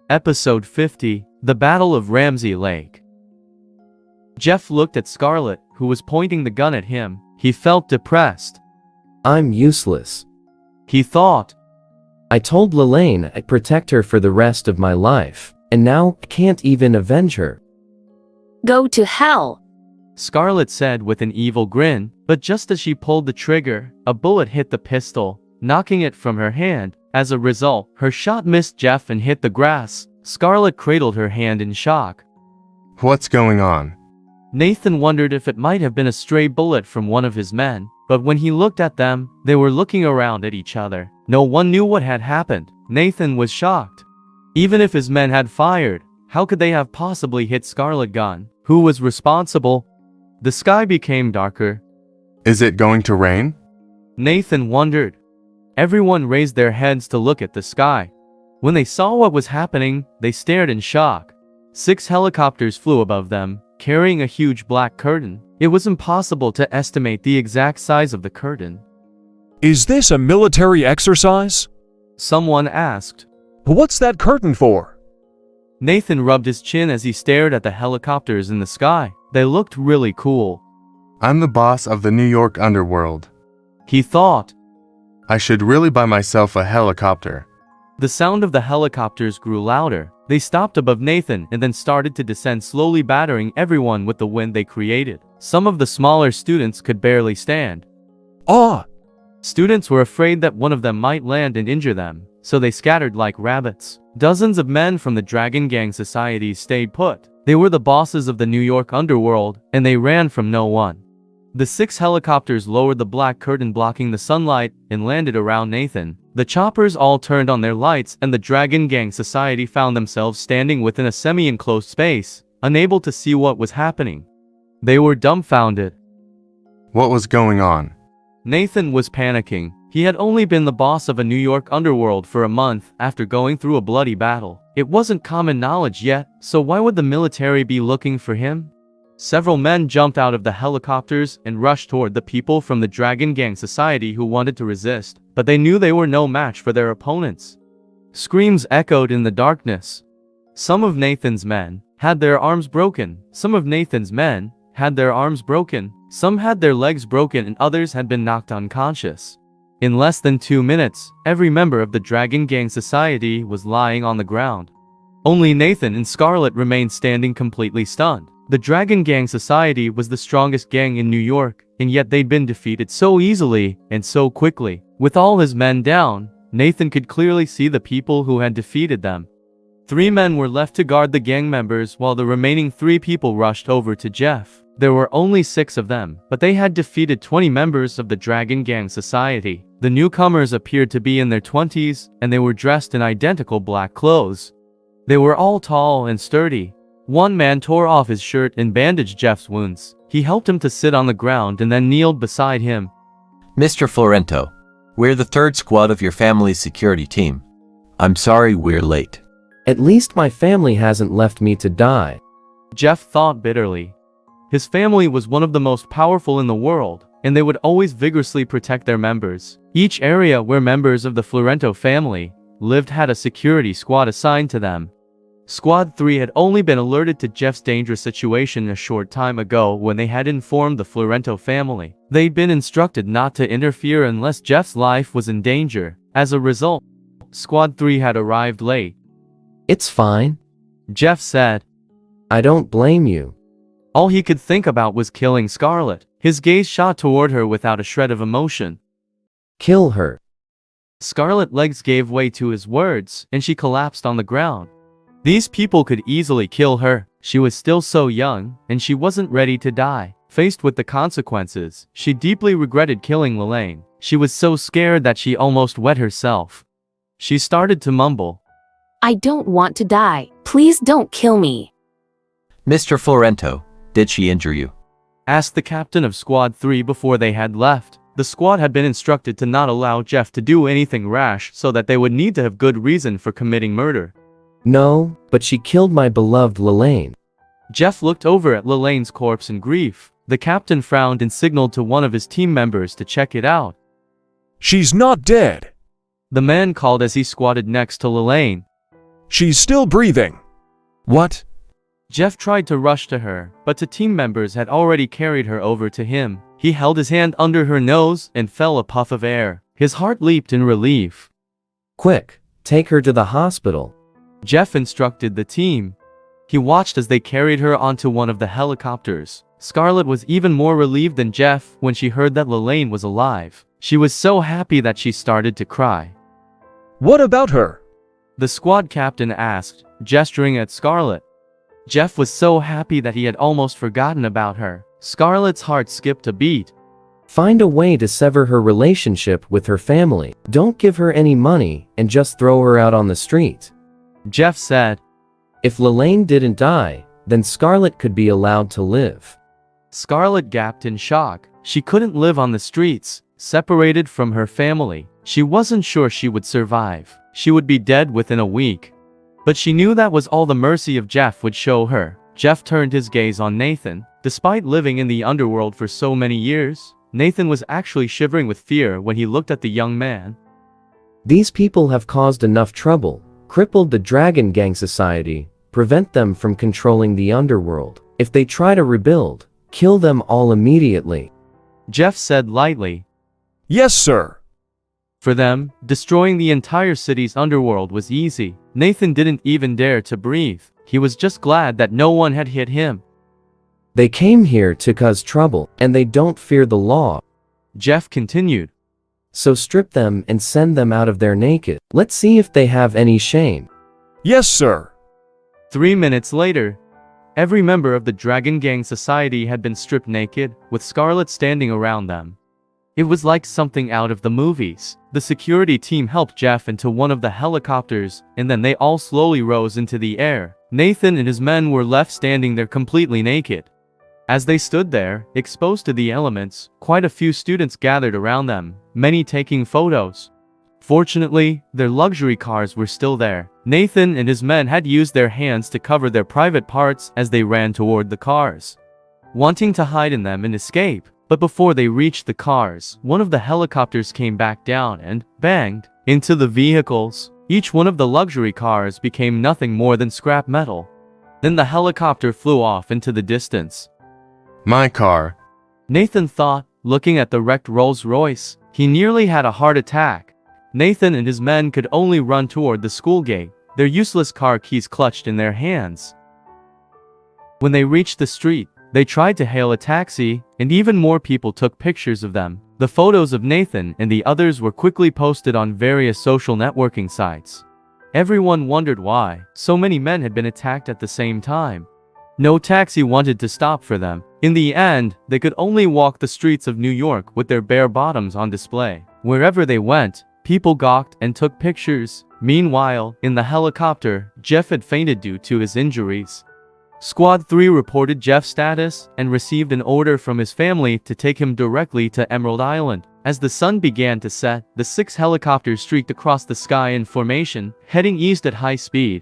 Episode 50, The Battle of Ramsey Lake. Jeff looked at Scarlett, who was pointing the gun at him. He felt depressed. I'm useless. He thought. I told Lelaine I'd protect her for the rest of my life, and now I can't even avenge her. Go to hell, Scarlett said with an evil grin, but just as she pulled the trigger, a bullet hit the pistol, knocking it from her hand. As a result, her shot missed Jeff and hit the grass. Scarlett cradled her hand in shock. What's going on? Nathan wondered if it might have been a stray bullet from one of his men, but when he looked at them, they were looking around at each other. No one knew what had happened. Nathan was shocked. Even if his men had fired, how could they have possibly hit Scarlett Gunn? Who was responsible? The sky became darker. Is it going to rain? Nathan wondered. Everyone raised their heads to look at the sky. When they saw what was happening, they stared in shock. 6 helicopters flew above them, carrying a huge black curtain. It was impossible to estimate the exact size of the curtain. Is this a military exercise? Someone asked. What's that curtain for? Nathan rubbed his chin as he stared at the helicopters in the sky. They looked really cool. I'm the boss of the New York underworld. He thought. I should really buy myself a helicopter. The sound of the helicopters grew louder. They stopped above Nathan and then started to descend, slowly battering everyone with the wind they created. Some of the smaller students could barely stand. Students were afraid that one of them might land and injure them, so they scattered like rabbits. Dozens of men from the Dragon Gang societies stayed put. They were the bosses of the New York underworld, and they ran from no one. The 6 helicopters lowered the black curtain blocking the sunlight and landed around Nathan. The choppers all turned on their lights, and the Dragon Gang society found themselves standing within a semi-enclosed space, unable to see what was happening. They were dumbfounded. What was going on? Nathan was panicking. He had only been the boss of a New York underworld for a month after going through a bloody battle. It wasn't common knowledge yet, so why would the military be looking for him? Several men jumped out of the helicopters and rushed toward the people from the Dragon Gang society who wanted to resist, but they knew they were no match for their opponents. Screams echoed in the darkness. Some of Nathan's men had their arms broken. Some of Nathan's men had their arms broken. Some had their legs broken and others had been knocked unconscious. In less than 2 minutes, every member of the Dragon Gang society was lying on the ground. Only Nathan and Scarlett remained standing completely stunned. The Dragon Gang society was the strongest gang in New York, and yet they'd been defeated so easily and so quickly. With all his men down, Nathan could clearly see the people who had defeated them. 3 men were left to guard the gang members while the remaining 3 people rushed over to Jeff. There were only 6 of them, but they had defeated 20 members of the Dragon Gang society. The newcomers appeared to be in their 20s, and they were dressed in identical black clothes. They were all tall and sturdy. One man tore off his shirt and bandaged Jeff's wounds. He helped him to sit on the ground and then kneeled beside him. Mr. Florento, we're the 3rd squad of your family's security team. I'm sorry we're late. At least my family hasn't left me to die. Jeff thought bitterly. His family was one of the most powerful in the world, and they would always vigorously protect their members. Each area where members of the Florento family lived had a security squad assigned to them. Squad 3 had only been alerted to Jeff's dangerous situation a short time ago when they had informed the Florento family. They'd been instructed not to interfere unless Jeff's life was in danger. As a result, Squad 3 had arrived late. It's fine, Jeff said. I don't blame you. All he could think about was killing Scarlett. His gaze shot toward her without a shred of emotion. Kill her. Scarlett's legs gave way to his words, and she collapsed on the ground. These people could easily kill her. She was still so young, and she wasn't ready to die. Faced with the consequences, she deeply regretted killing Lelaine. She was so scared that she almost wet herself. She started to mumble. I don't want to die. Please don't kill me. Mr. Florento, did she injure you? Asked the captain of Squad 3 before they had left. The squad had been instructed to not allow Jeff to do anything rash so that they would need to have good reason for committing murder. No, but she killed my beloved Lelaine. Jeff looked over at Lelaine's corpse in grief. The captain frowned and signaled to one of his team members to check it out. She's not dead. The man called as he squatted next to Lelaine. She's still breathing. What? Jeff tried to rush to her, but the team members had already carried her over to him. He held his hand under her nose and felt a puff of air. His heart leaped in relief. Quick, take her to the hospital. Jeff instructed the team. He watched as they carried her onto one of the helicopters. Scarlett was even more relieved than Jeff when she heard that Lelaine was alive. She was so happy that she started to cry. What about her? The squad captain asked, gesturing at Scarlett. Jeff was so happy that he had almost forgotten about her. Scarlett's heart skipped a beat. Find a way to sever her relationship with her family. Don't give her any money and just throw her out on the street. Jeff said. If Lelaine didn't die, then Scarlett could be allowed to live. Scarlett gasped in shock. She couldn't live on the streets, separated from her family. She wasn't sure she would survive. She would be dead within a week. But she knew that was all the mercy of Jeff would show her. Jeff turned his gaze on Nathan. Despite living in the underworld for so many years, Nathan was actually shivering with fear when he looked at the young man. These people have caused enough trouble, crippled the Dragon Gang Society, prevent them from controlling the underworld. If they try to rebuild, kill them all immediately. Jeff said lightly. Yes, sir. For them, destroying the entire city's underworld was easy. Nathan didn't even dare to breathe. He was just glad that no one had hit him. They came here to cause trouble, and they don't fear the law. Jeff continued. So strip them and send them out of there naked. Let's see if they have any shame. Yes, sir. 3 minutes later, every member of the Dragon Gang Society had been stripped naked, with Scarlett standing around them. It was like something out of the movies. The security team helped Jeff into one of the helicopters, and then they all slowly rose into the air. Nathan and his men were left standing there completely naked. As they stood there, exposed to the elements, quite a few students gathered around them, many taking photos. Fortunately, their luxury cars were still there. Nathan and his men had used their hands to cover their private parts as they ran toward the cars, wanting to hide in them and escape. But before they reached the cars, one of the helicopters came back down and banged into the vehicles. Each one of the luxury cars became nothing more than scrap metal. Then the helicopter flew off into the distance. My car. Nathan thought, looking at the wrecked Rolls-Royce. He nearly had a heart attack. Nathan and his men could only run toward the school gate, their useless car keys clutched in their hands. When they reached the street, they tried to hail a taxi, and even more people took pictures of them. The photos of Nathan and the others were quickly posted on various social networking sites. Everyone wondered why so many men had been attacked at the same time. No taxi wanted to stop for them. In the end, they could only walk the streets of New York with their bare bottoms on display. Wherever they went, people gawked and took pictures. Meanwhile, in the helicopter, Jeff had fainted due to his injuries. Squad 3 reported Jeff's status and received an order from his family to take him directly to Emerald Island. As the sun began to set, the 6 helicopters streaked across the sky in formation, heading east at high speed.